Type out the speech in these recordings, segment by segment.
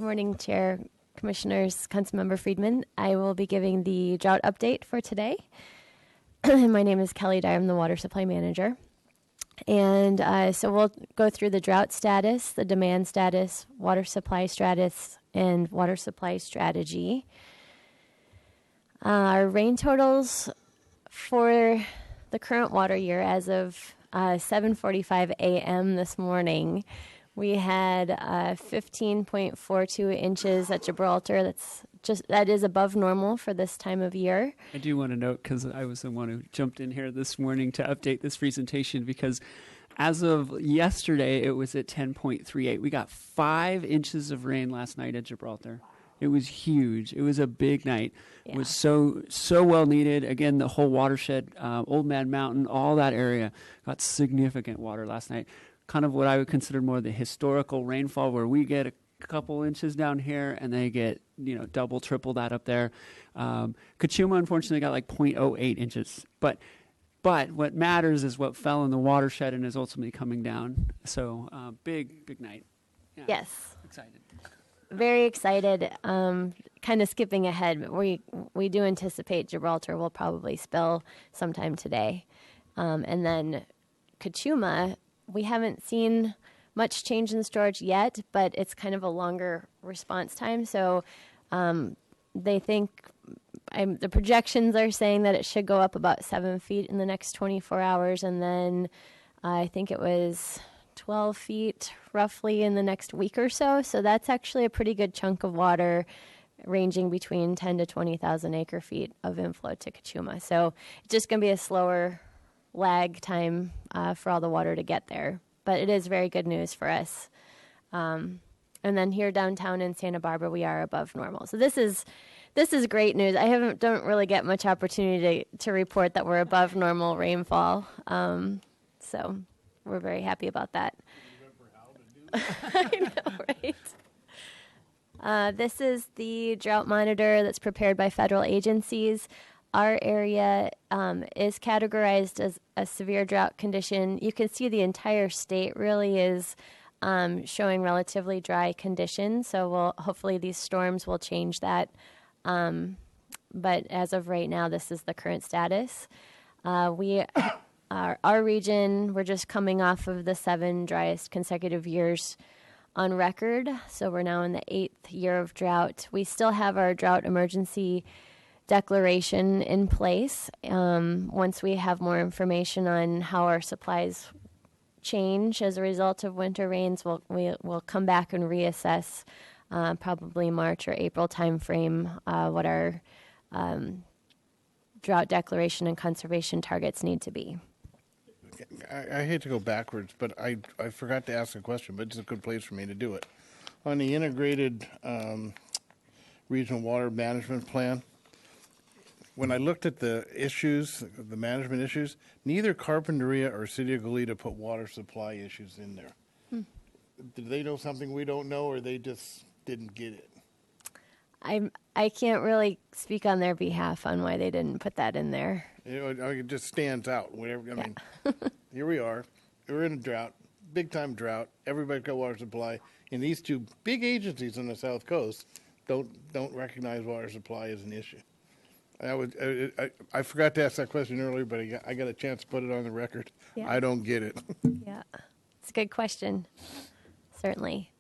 morning, Chair, Commissioners, Councilmember Friedman. I will be giving the drought update for today. My name is Kelly Dye. I'm the Water Supply Manager. And so we'll go through the drought status, the demand status, water supply status, and water supply strategy. Our rain totals for the current water year as of 7:45 a.m. this morning, we had 15.42 inches at Gibraltar. That is above normal for this time of year. I do want to note, because I was the one who jumped in here this morning to update this presentation, because as of yesterday, it was at 10.38. We got 5 inches of rain last night at Gibraltar. It was huge. It was a big night. Yeah. It was so well needed. Again, the whole watershed, Old Man Mountain, all that area got significant water last night. Kind of what I would consider more the historical rainfall, where we get a couple inches down here and they get, double, triple that up there. Kachuma, unfortunately, got like 0.08 inches. But what matters is what fell in the watershed and is ultimately coming down. So big night. Yeah. Yes. Excited. Very excited. Kind of skipping ahead, but we do anticipate Gibraltar will probably spill sometime today. And then Kachuma, we haven't seen much change in storage yet, but it's kind of a longer response time. So they think, the projections are saying that it should go up about 7 feet in the next 24 hours. And then I think it was 12 feet roughly in the next week or so. So that's actually a pretty good chunk of water, ranging between 10 to 20,000 acre feet of inflow to Kachuma. So it's just going to be a slower lag time for all the water to get there. But it is very good news for us. And then here downtown in Santa Barbara, we are above normal. So this is great news. I don't really get much opportunity to report that we're above normal rainfall. So we're very happy about that. I know, right? This is the drought monitor that's prepared by federal agencies. Our area is categorized as a severe drought condition. You can see the entire state really is showing relatively dry conditions. So hopefully these storms will change that. But as of right now, this is the current status. Our region, we're just coming off of the 7 driest consecutive years on record. So we're now in the 8th year of drought. We still have our drought emergency declaration in place. Once we have more information on how our supplies change as a result of winter rains, we'll come back and reassess probably March or April timeframe what our drought declaration and conservation targets need to be. I hate to go backwards, but I forgot to ask a question, but it's a good place for me to do it. On the integrated regional water management plan, when I looked at the issues, the management issues, neither Carpinteria or City of Goleta put water supply issues in there. Did they know something we don't know, or they just didn't get it? I can't really speak on their behalf on why they didn't put that in there. It just stands out. Whatever. I mean, here we are. We're in a drought, big-time drought. Everybody's got water supply. And these 2 big agencies on the South Coast don't recognize water supply as an issue. I forgot to ask that question earlier, but I got a chance to put it on the record. Yeah. I don't get it. Yeah, it's a good question, certainly.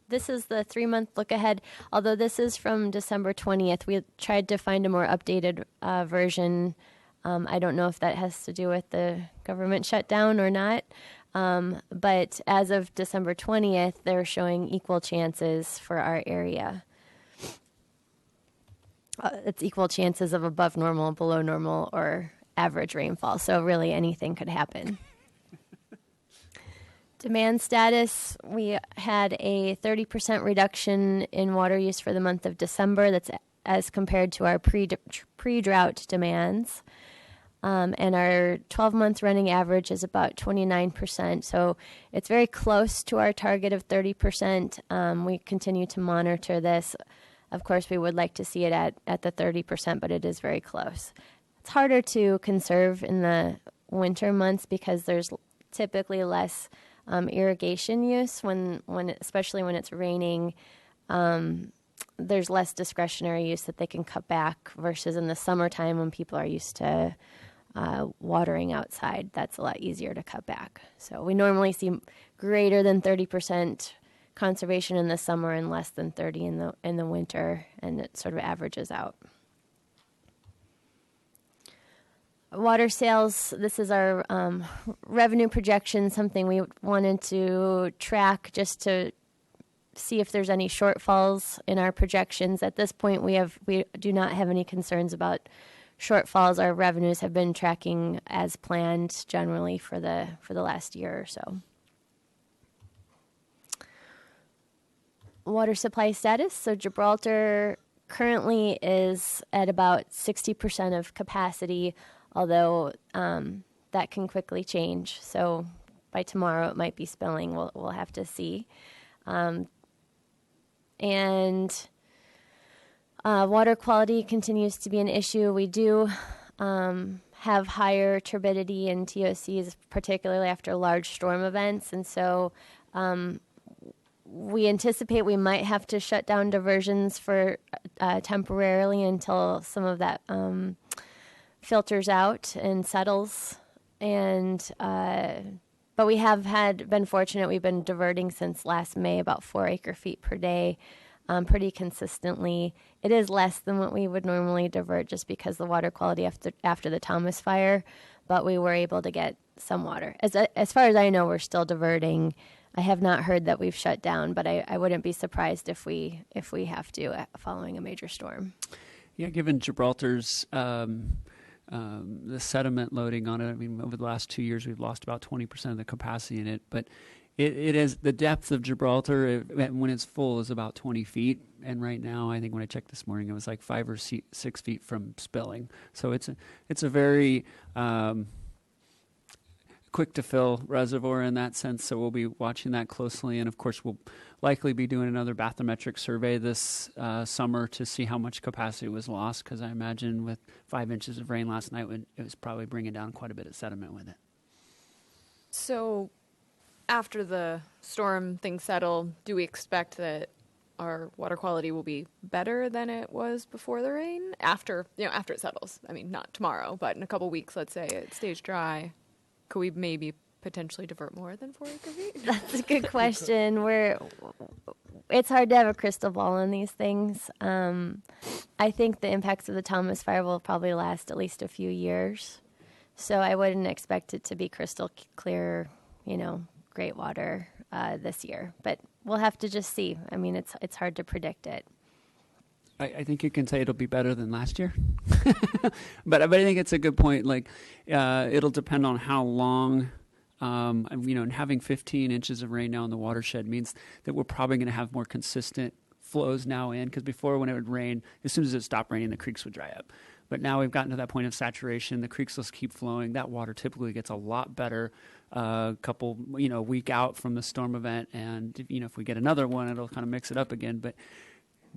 This is the 3-month look ahead. Although this is from December 20th, we tried to find a more updated version. I don't know if that has to do with the government shutdown or not. But as of December 20th, they're showing equal chances for our area. It's equal chances of above normal, below normal, or average rainfall. So really anything could happen. Demand status, we had a 30% reduction in water use for the month of December. That's as compared to our pre-drought demands. And our 12-month running average is about 29%. So it's very close to our target of 30%. We continue to monitor this. Of course, we would like to see it at the 30%, but it is very close. It's harder to conserve in the winter months because there's typically less irrigation use especially when it's raining. There's less discretionary use that they can cut back versus in the summertime when people are used to watering outside. That's a lot easier to cut back. So we normally see greater than 30% conservation in the summer and less than 30 in the winter, and it sort of averages out. Water sales, this is our revenue projection, something we wanted to track just to see if there's any shortfalls in our projections. At this point, we do not have any concerns about shortfalls. Our revenues have been tracking as planned generally for the last year or so. Water supply status. So Gibraltar currently is at about 60% of capacity, although that can quickly change. So by tomorrow it might be spilling. We'll have to see. And water quality continues to be an issue. We do have higher turbidity in TOCs, particularly after large storm events. And so we anticipate we might have to shut down diversions for temporarily until some of that filters out and settles. And but we have been fortunate. We've been diverting since last May about 4 acre-feet per day, pretty consistently. It is less than what we would normally divert just because the water quality after the Thomas fire, but we were able to get some water. As far as I know, we're still diverting. I have not heard that we've shut down, but I wouldn't be surprised if we have to following a major storm. Yeah, given Gibraltar's the sediment loading on it. I mean, over the last 2 years, we've lost about 20% of the capacity in it. But it is the depth of Gibraltar when it's full is about 20 feet. And right now, I think when I checked this morning, it was like 5 or 6 feet from spilling. So it's a very quick to fill reservoir in that sense. So we'll be watching that closely. And of course, we'll likely be doing another bathymetric survey this summer to see how much capacity was lost, because I imagine with 5 inches of rain last night, it was probably bringing down quite a bit of sediment with it. So after the storm, things settle, do we expect that our water quality will be better than it was before the rain? After it settles? I mean, not tomorrow, but in a couple weeks, let's say it stays dry. Could we maybe potentially divert more than 4 acre-feet? That's a good question. It's hard to have a crystal ball on these things. I think the impacts of the Thomas fire will probably last at least a few years. So I wouldn't expect it to be crystal clear, great water this year. But we'll have to just see. I mean, it's hard to predict it. I think you can say it'll be better than last year. but I think it's a good point. Like, it'll depend on how long, and having 15 inches of rain now in the watershed means that we're probably going to have more consistent flows now in, because before when it would rain, as soon as it stopped raining, the creeks would dry up. But now we've gotten to that point of saturation. The creeks will keep flowing. That water typically gets a lot better week out from the storm event. And, if we get another one, it'll kind of mix it up again. But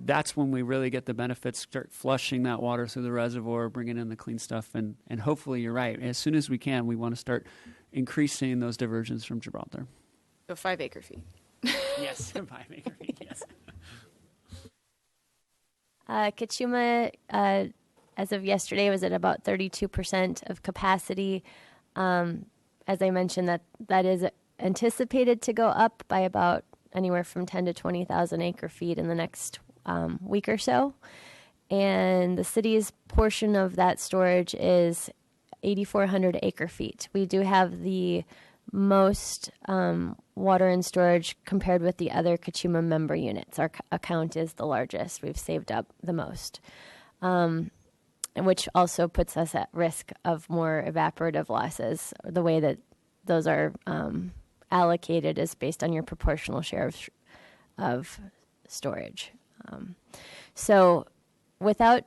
that's when we really get the benefits, start flushing that water through the reservoir, bringing in the clean stuff. And hopefully you're right. As soon as we can, we want to start increasing those diversions from Gibraltar. So 5 acre-feet. Yes, 5 acre-feet, yes. Kachuma, as of yesterday, was at about 32% of capacity. As I mentioned, that is anticipated to go up by about anywhere from 10 to 20,000 acre-feet in the next week or so. And the city's portion of that storage is 8,400 acre-feet. We do have the most water in storage compared with the other Kachuma member units. Our account is the largest. We've saved up the most, which also puts us at risk of more evaporative losses. The way that those are allocated is based on your proportional share of storage. So without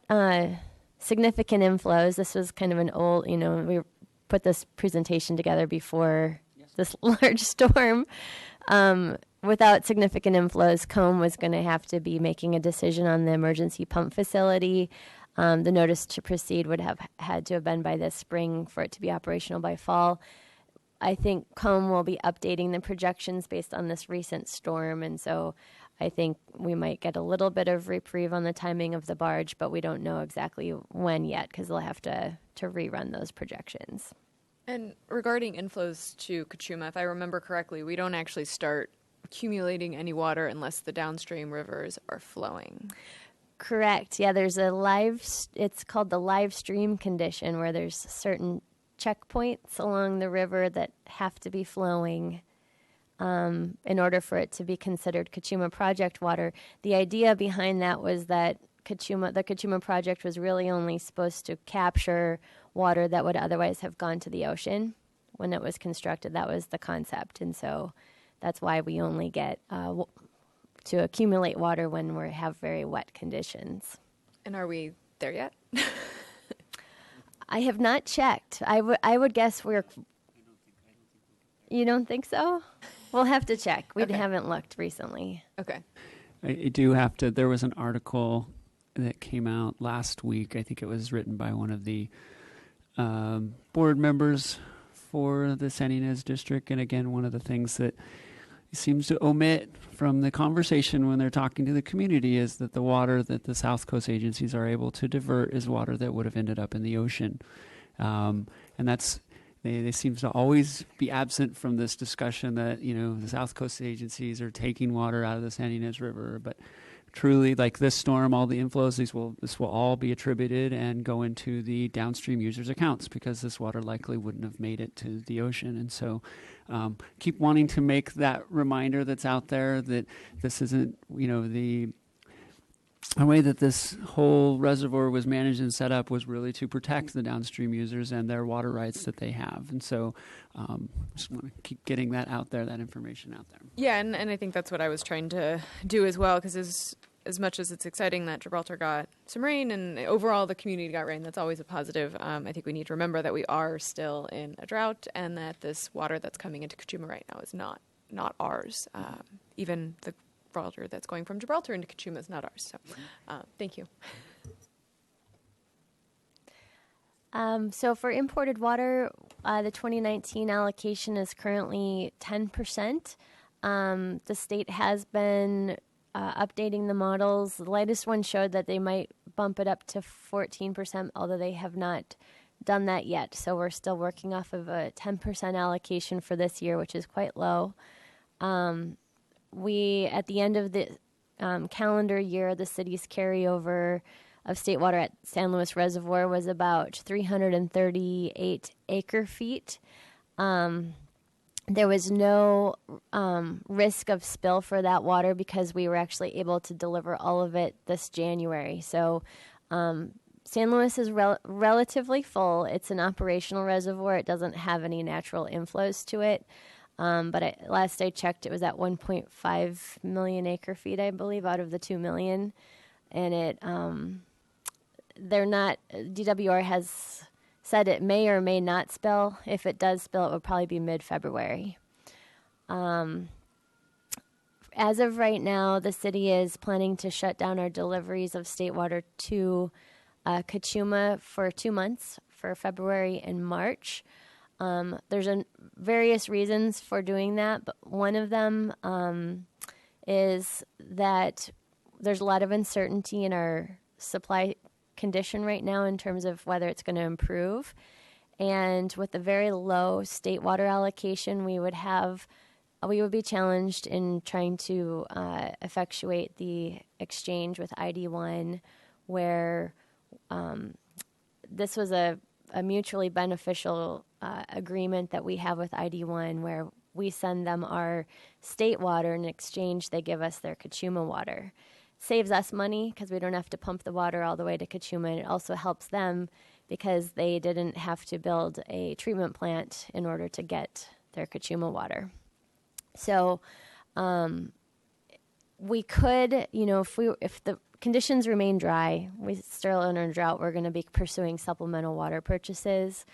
significant inflows, this was kind of an old, we put this presentation together before this large storm. Without significant inflows, COME was going to have to be making a decision on the emergency pump facility. The notice to proceed would have had to have been by this spring for it to be operational by fall. I think COME will be updating the projections based on this recent storm, and so I think we might get a little bit of reprieve on the timing of the barge, but we don't know exactly when yet because they'll have to rerun those projections. And regarding inflows to Kachuma, if I remember correctly, we don't actually start accumulating any water unless the downstream rivers are flowing. Correct. Yeah, there's it's called the live stream condition, where there's certain checkpoints along the river that have to be flowing in order for it to be considered Kachuma project water. The idea behind that was that the Kachuma project was really only supposed to capture water that would otherwise have gone to the ocean when it was constructed. That was the concept. And so that's why we only get to accumulate water when we have very wet conditions. And are we there yet? I have not checked. I would guess we're... You don't think so? We'll have to check. We haven't looked recently. Okay. I do have to. There was an article that came out last week. I think it was written by one of the board members for the San Ynez district. And again, one of the things that seems to omit from the conversation when they're talking to the community is that the water that the South Coast agencies are able to divert is water that would have ended up in the ocean. And that's... They seem to always be absent from this discussion that, the South Coast agencies are taking water out of the San Ynez River. But truly, like this storm, all the inflows, this will all be attributed and go into the downstream users' accounts because this water likely wouldn't have made it to the ocean. And so keep wanting to make that reminder that's out there that this isn't, the way that this whole reservoir was managed and set up was really to protect the downstream users and their water rights that they have. And so just want to keep getting that out there, that information out there. Yeah, and I think that's what I was trying to do as well, because as much as it's exciting that Gibraltar got some rain and overall the community got rain, that's always a positive. I think we need to remember that we are still in a drought and that this water that's coming into Kachuma right now is not ours. Even the water that's going from Gibraltar into Kachuma is not ours. So thank you. So for imported water, the 2019 allocation is currently 10%. The state has been updating the models. The latest one showed that they might bump it up to 14%, although they have not done that yet. So we're still working off of a 10% allocation for this year, which is quite low. At the end of the calendar year, the city's carryover of state water at San Luis Reservoir was about 338 acre feet. There was no risk of spill for that water because we were actually able to deliver all of it this January. So San Luis is relatively full. It's an operational reservoir. It doesn't have any natural inflows to it. But last I checked, it was at 1.5 million acre feet, I believe, out of the 2 million. And DWR has said it may or may not spill. If it does spill, it would probably be mid-February. As of right now, the city is planning to shut down our deliveries of state water to Kachuma for 2 months, for February and March. There's various reasons for doing that, but one of them is that there's a lot of uncertainty in our supply condition right now in terms of whether it's going to improve. And with the very low state water allocation, we would be challenged in trying to effectuate the exchange with ID1, where this was a mutually beneficial agreement that we have with ID1, where we send them our state water. In exchange, they give us their Kachuma water. Saves us money because we don't have to pump the water all the way to Kachuma, and it also helps them because they didn't have to build a treatment plant in order to get their Kachuma water. So we could, if the conditions remain dry, we still in a drought, we're going to be pursuing supplemental water purchases.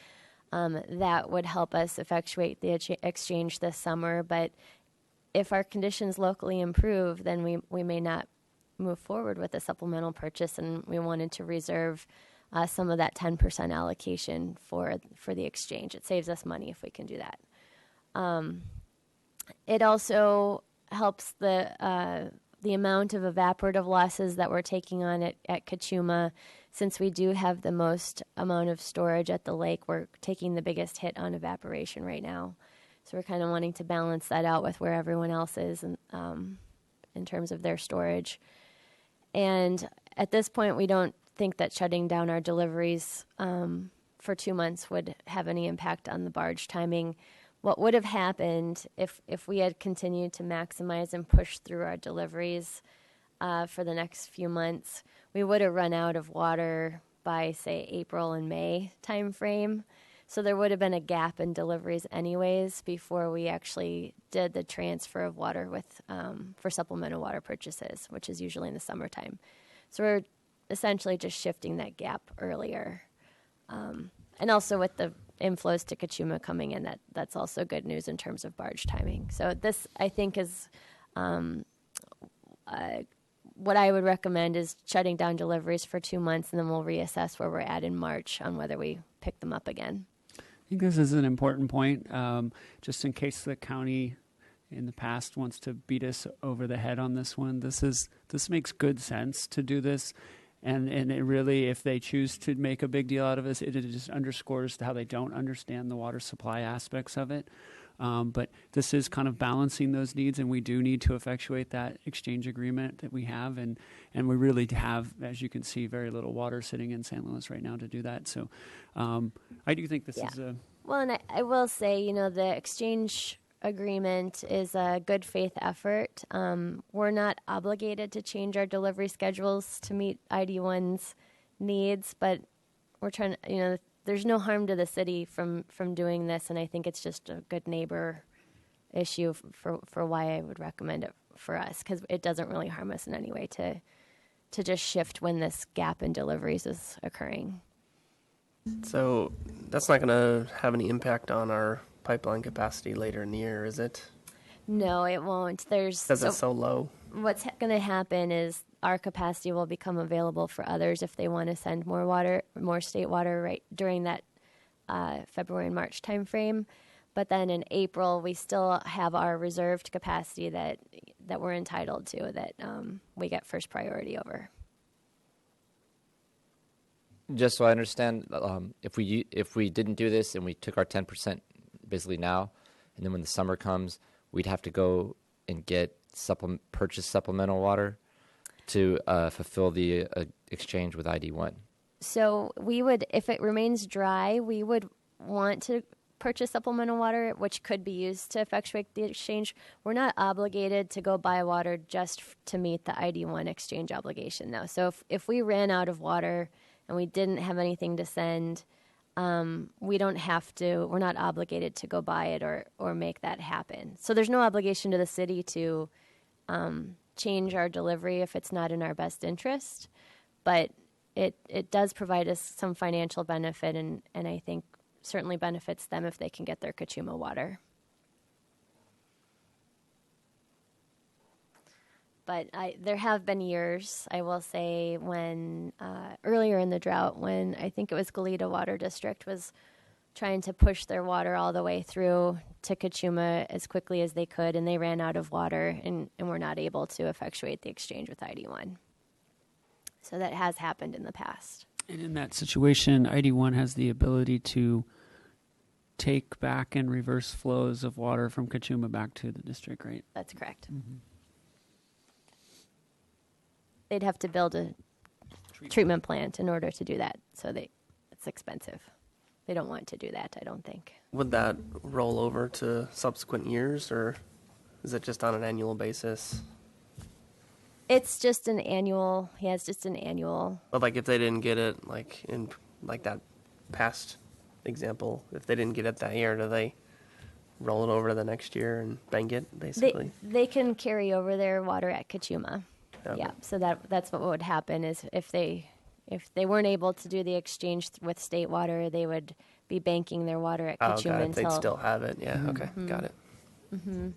That would help us effectuate the exchange this summer. But if our conditions locally improve, then we may not move forward with a supplemental purchase, and we wanted to reserve some of that 10% allocation for the exchange. It saves us money if we can do that. It also helps the amount of evaporative losses that we're taking on at Kachuma. Since we do have the most amount of storage at the lake, we're taking the biggest hit on evaporation right now. So we're kind of wanting to balance that out with where everyone else is in terms of their storage. And at this point, we don't think that shutting down our deliveries for 2 months would have any impact on the barge timing. What would have happened if we had continued to maximize and push through our deliveries for the next few months, we would have run out of water by, say, April and May timeframe. So there would have been a gap in deliveries anyways before we actually did the transfer of water with for supplemental water purchases, which is usually in the summertime. So we're essentially just shifting that gap earlier. And also with the inflows to Kachuma coming in, that's also good news in terms of barge timing. So this, I think, is what I would recommend is shutting down deliveries for 2 months, and then we'll reassess where we're at in March on whether we pick them up again. I think this is an important point, just in case the county in the past wants to beat us over the head on this one. This makes good sense to do this. And it really, if they choose to make a big deal out of this, it just underscores how they don't understand the water supply aspects of it. But this is kind of balancing those needs, and we do need to effectuate that exchange agreement that we have. And we really have, as you can see, very little water sitting in San Luis right now to do that. So I do think this is a... Well, and I will say, the exchange agreement is a good faith effort. We're not obligated to change our delivery schedules to meet ID1's needs, but we're trying to, there's no harm to the city from doing this, and I think it's just a good neighbor issue for why I would recommend it for us, because it doesn't really harm us in any way to just shift when this gap in deliveries is occurring. So that's not going to have any impact on our pipeline capacity later in the year, is it? No, it won't. Because it's so low. What's going to happen is our capacity will become available for others if they want to send more state water right during that February and March timeframe. But then in April, we still have our reserved capacity that we're entitled to, that we get first priority over. Just so I understand, if we didn't do this and we took our 10% basically now, and then when the summer comes, we'd have to go and get purchase supplemental water to fulfill the exchange with ID1. So we would, if it remains dry, we would want to purchase supplemental water, which could be used to effectuate the exchange. We're not obligated to go buy water just to meet the ID1 exchange obligation, though. So if we ran out of water and we didn't have anything to send, we don't have to, we're not obligated to go buy it or make that happen. So there's no obligation to the city to change our delivery if it's not in our best interest, but it does provide us some financial benefit, and I think certainly benefits them if they can get their Kachuma water. But there have been years, I will say, when earlier in the drought, when I think it was Goleta Water District was trying to push their water all the way through to Kachuma as quickly as they could, and they ran out of water and were not able to effectuate the exchange with ID1. So that has happened in the past. And in that situation, ID1 has the ability to take back and reverse flows of water from Kachuma back to the district, right? That's correct. Mm-hmm. They'd have to build a treatment plant in order to do that, so it's expensive. They don't want to do that, I don't think. Would that roll over to subsequent years, or is it just on an annual basis? It's just an annual. Yeah, it's just an annual. But like if they didn't get it, like in like that past example, if they didn't get it that year, do they roll it over to the next year and bank it, basically? They can carry over their water at Kachuma. Okay. Yeah, so that's what would happen is if they weren't able to do the exchange with state water, they would be banking their water at Kachuma until they'd still have it. Yeah, Mm-hmm. okay, got it. Mm-hmm.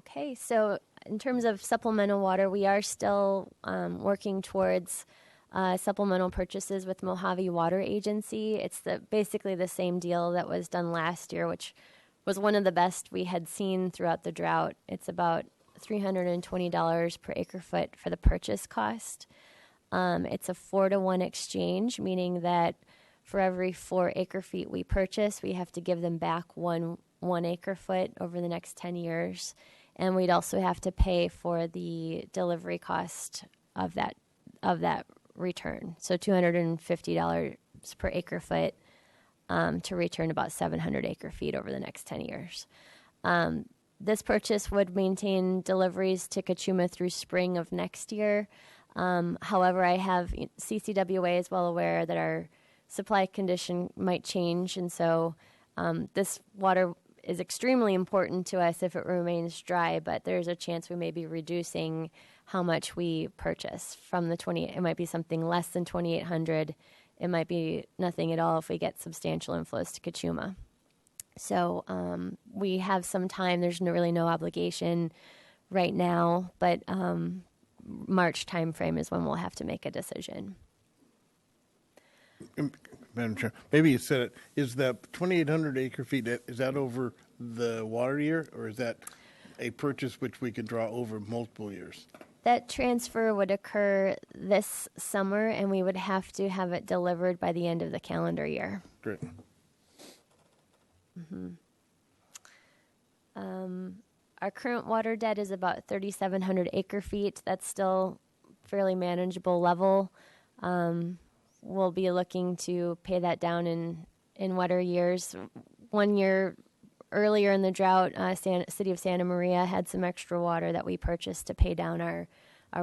Okay, so in terms of supplemental water, we are still working towards supplemental purchases with Mojave Water Agency. It's basically the same deal that was done last year, which was one of the best we had seen throughout the drought. It's about $320 per acre foot for the purchase cost. It's a 4-to-1 exchange, meaning that for every 4 acre feet we purchase, we have to give them back one acre foot over the next 10 years. And we'd also have to pay for the delivery cost of that return. So $250 per acre foot to return about 700 acre feet over the next 10 years. This purchase would maintain deliveries to Kachuma through spring of next year. However, I have CCWA is well aware that our supply condition might change, and so this water is extremely important to us if it remains dry, but there's a chance we may be reducing how much we purchase from the 20. It might be something less than 2,800. It might be nothing at all if we get substantial inflows to Kachuma. So we have some time. There's really no obligation right now, but March timeframe is when we'll have to make a decision. Madam Chair, maybe you said it. Is that 2,800 acre feet, is that over the water year, or is that a purchase which we could draw over multiple years? That transfer would occur this summer, and we would have to have it delivered by the end of the calendar year. Great. Our current water debt is about 3,700 acre feet. That's still fairly manageable level. We'll be looking to pay that down in wetter years. 1 year earlier in the drought, City of Santa Maria had some extra water that we purchased to pay down our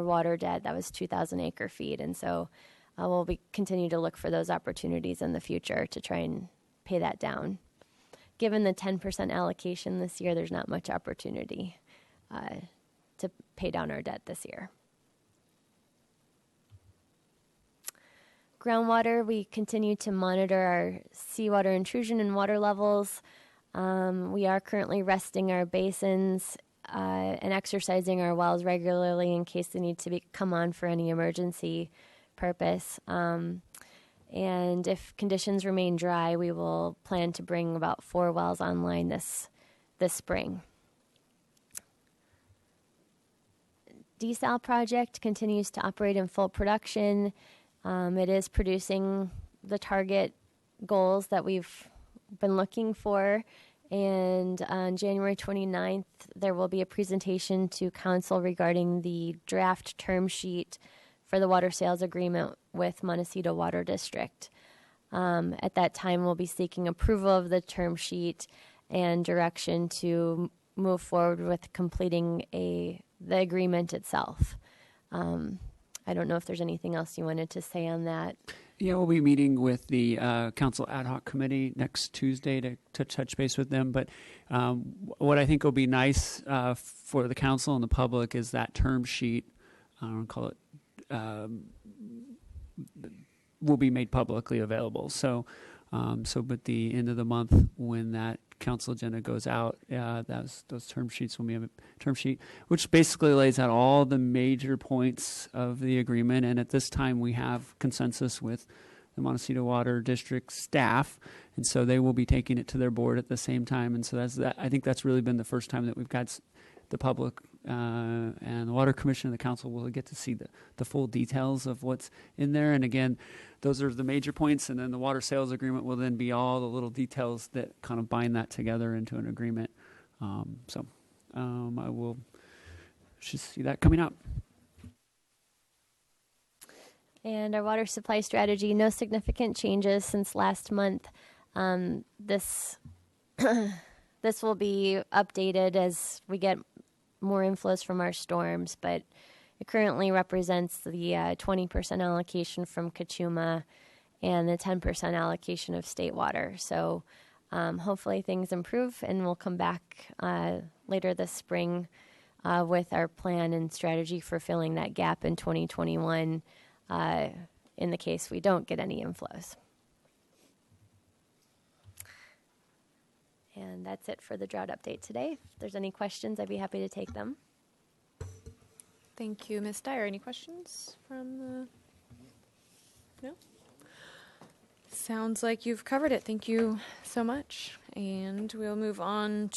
water debt. That was 2,000 acre feet. And so we'll continue to look for those opportunities in the future to try and pay that down. Given the 10% allocation this year, there's not much opportunity to pay down our debt this year. Groundwater, we continue to monitor our seawater intrusion and water levels. We are currently resting our basins and exercising our wells regularly in case they need to come on for any emergency purpose. And if conditions remain dry, we will plan to bring about 4 wells online this spring. Desal project continues to operate in full production. It is producing the target goals that we've been looking for. And on January 29th, there will be a presentation to council regarding the draft term sheet for the water sales agreement with Montecito Water District. At that time, we'll be seeking approval of the term sheet and direction to move forward with completing the agreement itself. I don't know if there's anything else you wanted to say on that. Yeah, we'll be meeting with the Council Ad Hoc Committee next Tuesday to touch base with them. But what I think will be nice for the council and the public is that term sheet, I don't call it, will be made publicly available. So at the end of the month, when that council agenda goes out, those term sheets will be a term sheet, which basically lays out all the major points of the agreement. And at this time, we have consensus with the Montecito Water District staff, and so they will be taking it to their board at the same time. And so I think that's really been the first time that we've got the public and the Water Commission and the council will get to see the full details of what's in there. And again, those are the major points, and then the water sales agreement will then be all the little details that kind of bind that together into an agreement. I will just see that coming up. And our water supply strategy, no significant changes since last month. This will be updated as we get more inflows from our storms, but it currently represents the 20% allocation from Kachuma and the 10% allocation of state water. So hopefully things improve, and we'll come back later this spring with our plan and strategy for filling that gap in 2021 in the case we don't get any inflows. And that's it for the drought update today. If there's any questions, I'd be happy to take them. Thank you, Ms. Dyer. Any questions from the No? Sounds like you've covered it. Thank you so much. And we'll move on